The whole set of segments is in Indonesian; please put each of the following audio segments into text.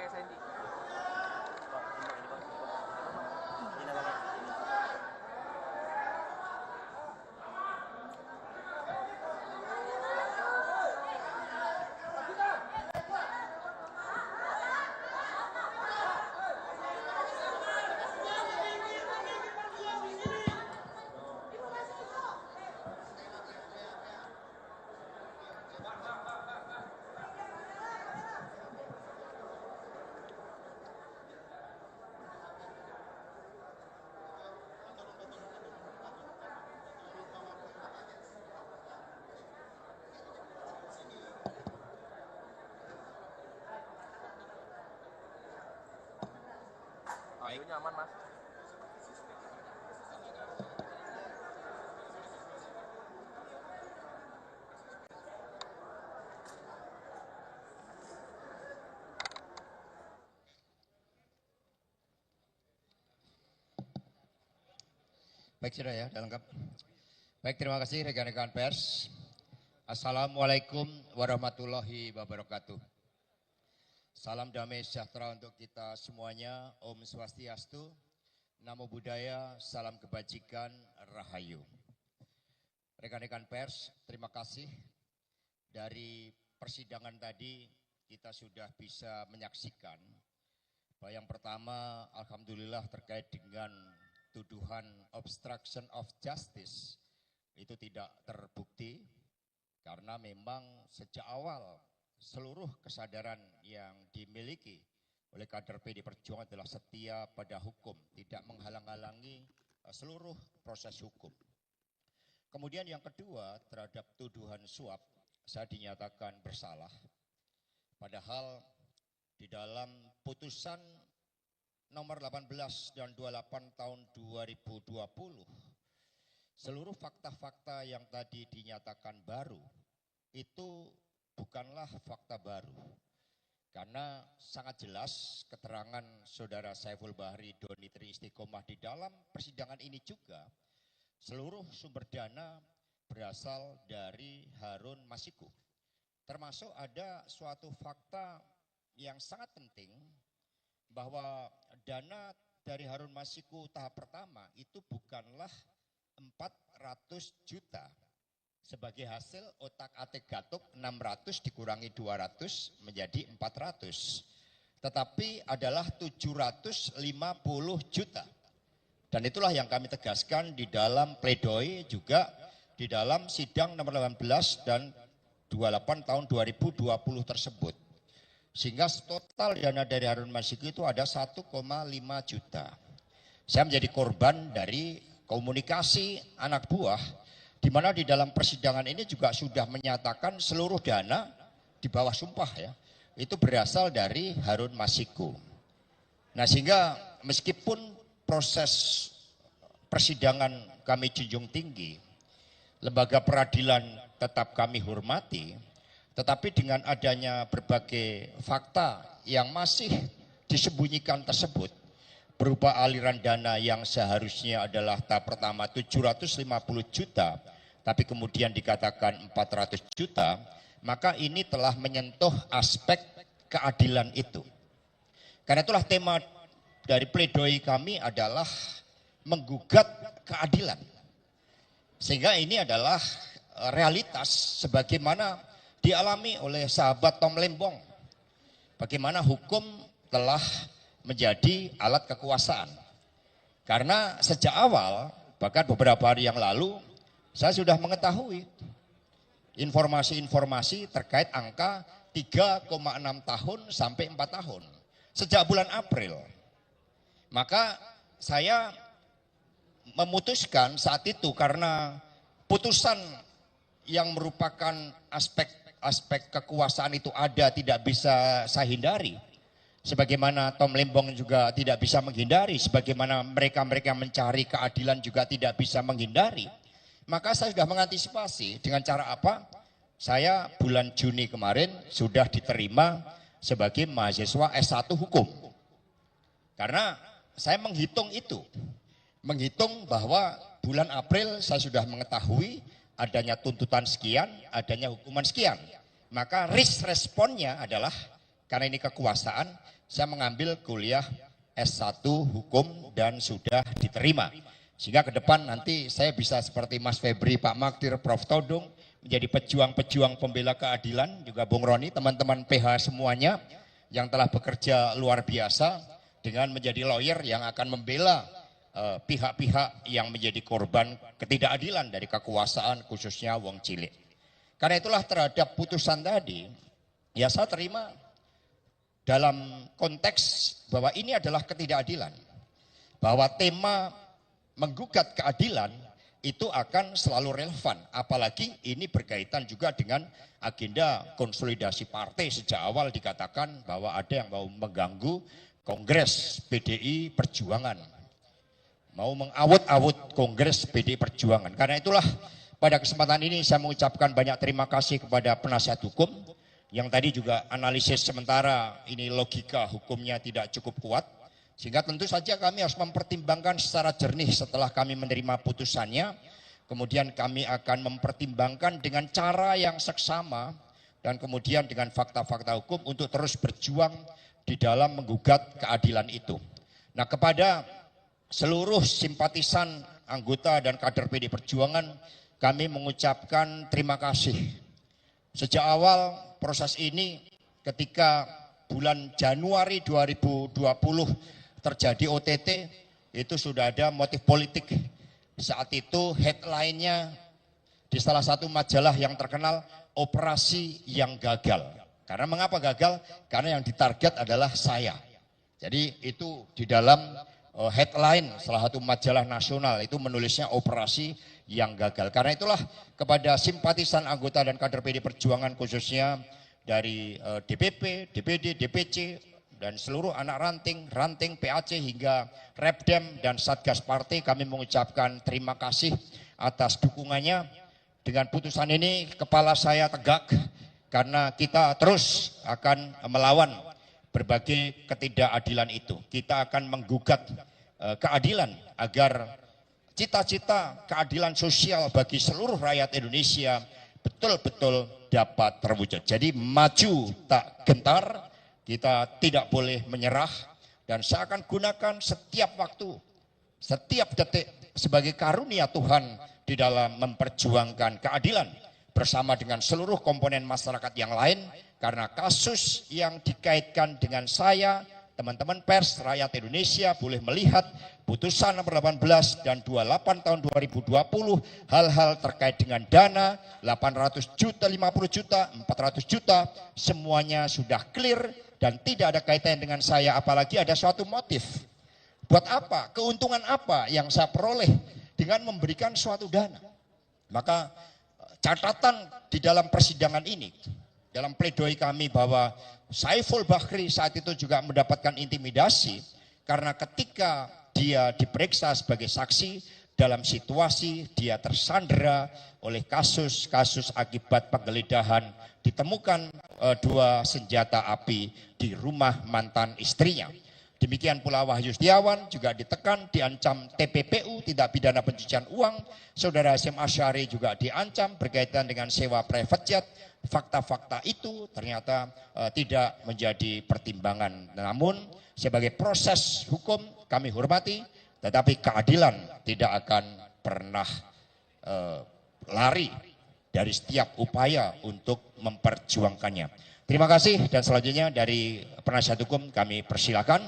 kayak Sandy. Audionya aman, Mas. Baik, sudah ya, sudah lengkap. Baik, terima kasih rekan-rekan pers. Assalamualaikum warahmatullahi wabarakatuh. Salam damai sejahtera untuk kita semuanya. Om Swastiastu, Namo Buddhaya, salam kebajikan, Rahayu. Rekan-rekan pers, terima kasih. Dari persidangan tadi kita sudah bisa menyaksikan bahwa yang pertama, alhamdulillah terkait dengan tuduhan obstruction of justice itu tidak terbukti karena memang sejak awal seluruh kesadaran yang dimiliki oleh kader PD Perjuangan adalah setia pada hukum, tidak menghalang-halangi seluruh proses hukum. Kemudian yang kedua, terhadap tuduhan suap saya dinyatakan bersalah, padahal di dalam putusan nomor 18 dan 28 tahun 2020, seluruh fakta-fakta yang tadi dinyatakan baru, itu bukanlah fakta baru. Karena sangat jelas keterangan saudara Saiful Bahri Doni Tri Istiqomah di dalam persidangan ini juga, seluruh sumber dana berasal dari Harun Masiku. Termasuk ada suatu fakta yang sangat penting, bahwa dana dari Harun Masiku tahap pertama itu bukanlah 400 juta sebagai hasil otak-atik gatuk 600 dikurangi 200 menjadi 400, tetapi adalah 750 juta. Dan itulah yang kami tegaskan di dalam pledoi juga di dalam sidang nomor 18 dan 28 tahun 2020 tersebut. Sehingga total dana dari Harun Masiku itu ada 1,5 juta. Saya menjadi korban dari komunikasi anak buah, di mana di dalam persidangan ini juga sudah menyatakan seluruh dana di bawah sumpah ya, itu berasal dari Harun Masiku. Nah sehingga meskipun proses persidangan kami junjung tinggi, lembaga peradilan tetap kami hormati, tetapi dengan adanya berbagai fakta yang masih disembunyikan tersebut, berupa aliran dana yang seharusnya adalah tahap pertama 750 juta, tapi kemudian dikatakan 400 juta, maka ini telah menyentuh aspek keadilan itu. Karena itulah tema dari pledoi kami adalah menggugat keadilan. Sehingga ini adalah realitas sebagaimana dialami oleh sahabat Tom Lembong. Bagaimana hukum telah menjadi alat kekuasaan. Karena sejak awal, bahkan beberapa hari yang lalu, saya sudah mengetahui informasi-informasi terkait angka 3,6 tahun sampai 4 tahun. Sejak bulan April. Maka saya memutuskan saat itu karena putusan yang merupakan aspek kekuasaan itu ada, tidak bisa saya hindari. Sebagaimana Tom Lembong juga tidak bisa menghindari, sebagaimana mereka-mereka mencari keadilan juga tidak bisa menghindari. Maka saya sudah mengantisipasi dengan cara apa? Saya bulan Juni kemarin sudah diterima sebagai mahasiswa S1 Hukum. Karena saya menghitung itu. Menghitung bahwa bulan April saya sudah mengetahui adanya tuntutan sekian, adanya hukuman sekian. Maka risk responnya adalah karena ini kekuasaan, saya mengambil kuliah S1 Hukum dan sudah diterima. Sehingga ke depan nanti saya bisa seperti Mas Febri, Pak Magdir, Prof. Todung, menjadi pejuang-pejuang pembela keadilan, juga Bung Roni, teman-teman PH semuanya yang telah bekerja luar biasa dengan menjadi lawyer yang akan membela pihak-pihak yang menjadi korban ketidakadilan dari kekuasaan khususnya wong cilik. Karena itulah terhadap putusan tadi, ya saya terima dalam konteks bahwa ini adalah ketidakadilan. Bahwa tema menggugat keadilan itu akan selalu relevan. Apalagi ini berkaitan juga dengan agenda konsolidasi partai. Sejak awal dikatakan bahwa ada yang mau mengganggu Kongres PDI Perjuangan. Mau mengawut-awut Kongres PDI Perjuangan. Karena itulah pada kesempatan ini saya mengucapkan banyak terima kasih kepada penasihat hukum yang tadi juga analisis sementara ini logika hukumnya tidak cukup kuat. Sehingga tentu saja kami harus mempertimbangkan secara jernih setelah kami menerima putusannya. Kemudian kami akan mempertimbangkan dengan cara yang seksama dan kemudian dengan fakta-fakta hukum untuk terus berjuang di dalam menggugat keadilan itu. Nah, kepada seluruh simpatisan, anggota dan kader PD Perjuangan, kami mengucapkan terima kasih. Sejak awal proses ini ketika bulan Januari 2020 terjadi OTT, itu sudah ada motif politik. Saat itu headline-nya di salah satu majalah yang terkenal, operasi yang gagal. Karena mengapa gagal? Karena yang ditarget adalah saya. Jadi itu di dalam headline salah satu majalah nasional itu menulisnya operasi yang gagal. Karena itulah kepada simpatisan anggota dan kader PD Perjuangan khususnya dari DPP, DPD, DPC dan seluruh anak ranting PAC hingga Repdem dan Satgas Partai, kami mengucapkan terima kasih atas dukungannya. Dengan putusan ini kepala saya tegak karena kita terus akan melawan berbagai ketidakadilan itu. Kita akan menggugat keadilan agar cita-cita keadilan sosial bagi seluruh rakyat Indonesia betul-betul dapat terwujud. Jadi maju tak gentar, kita tidak boleh menyerah, dan saya akan gunakan setiap waktu, setiap detik sebagai karunia Tuhan di dalam memperjuangkan keadilan bersama dengan seluruh komponen masyarakat yang lain. Karena kasus yang dikaitkan dengan saya, teman-teman pers, rakyat Indonesia boleh melihat putusan nomor 18 dan 28 tahun 2020, hal-hal terkait dengan dana 800 juta, 50 juta, 400 juta, semuanya sudah clear dan tidak ada kaitannya dengan saya, apalagi ada suatu motif. Buat apa? Keuntungan apa yang saya peroleh dengan memberikan suatu dana? Maka catatan di dalam persidangan ini, dalam pledoi kami bahwa Saiful Bahri saat itu juga mendapatkan intimidasi karena ketika dia diperiksa sebagai saksi dalam situasi dia tersandera oleh kasus-kasus akibat penggeledahan, ditemukan 2 senjata api di rumah mantan istrinya. Demikian pula Wahyu Setiawan juga ditekan, diancam TPPU, tindak pidana pencucian uang. Saudara Hasyim Asyari juga diancam berkaitan dengan sewa private jet. Fakta-fakta itu ternyata tidak menjadi pertimbangan. Namun sebagai proses hukum kami hormati, tetapi keadilan tidak akan pernah lari dari setiap upaya untuk memperjuangkannya. Terima kasih, dan selanjutnya dari penasihat hukum kami persilakan.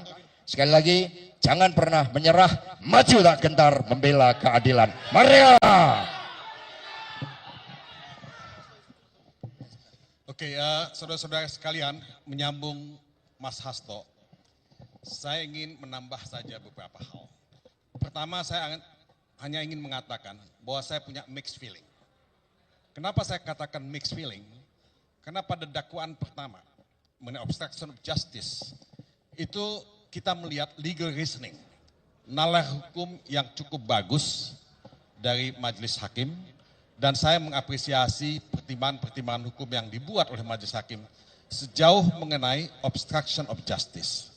Sekali lagi, jangan pernah menyerah, maju tak gentar membela keadilan. Mari! Oke, saudara-saudara sekalian, menyambung Mas Hasto, saya ingin menambah saja beberapa hal. Pertama, saya hanya ingin mengatakan bahwa saya punya mixed feeling. Kenapa saya katakan mixed feeling? Karena pada dakwaan pertama, mengenai obstruction of justice, itu kita melihat legal reasoning, nalar hukum yang cukup bagus dari majelis hakim, dan saya mengapresiasi pertimbangan-pertimbangan hukum yang dibuat oleh majelis hakim sejauh mengenai obstruction of justice.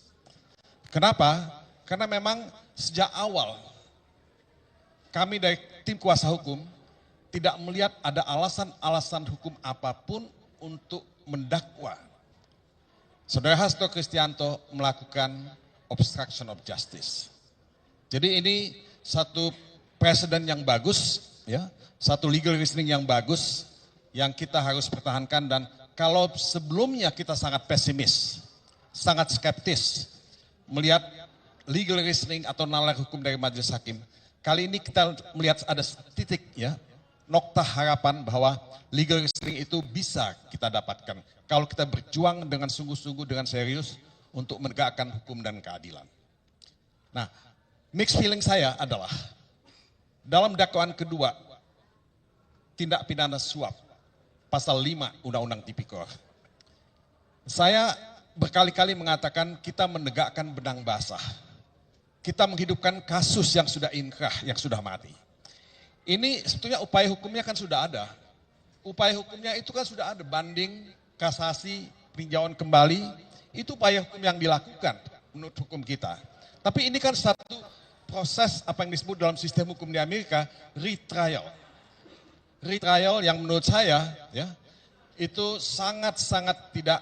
Kenapa? Karena memang sejak awal kami dari tim kuasa hukum tidak melihat ada alasan-alasan hukum apapun untuk mendakwa Saudara Hasto Kristianto melakukan obstruction of justice. Jadi ini satu presiden yang bagus, ya, satu legal reasoning yang bagus yang kita harus pertahankan. Dan kalau sebelumnya kita sangat pesimis, sangat skeptis melihat legal reasoning atau nalar hukum dari majelis hakim, kali ini kita melihat ada titik, ya, nokta harapan bahwa legal reasoning itu bisa kita dapatkan kalau kita berjuang dengan sungguh-sungguh, dengan serius untuk menegakkan hukum dan keadilan. Nah, mixed feeling saya adalah dalam dakwaan kedua tindak pidana suap pasal 5 Undang-Undang Tipikor. Saya berkali-kali mengatakan kita menegakkan benang basah. Kita menghidupkan kasus yang sudah inkrah, yang sudah mati. Ini sebetulnya upaya hukumnya kan sudah ada. Upaya hukumnya itu kan sudah ada, banding, kasasi, peninjauan kembali, itu upaya hukum yang dilakukan menurut hukum kita. Tapi ini kan satu proses apa yang disebut dalam sistem hukum di Amerika, retrial. Retrial yang menurut saya, ya, itu sangat-sangat tidak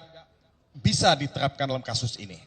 bisa diterapkan dalam kasus ini.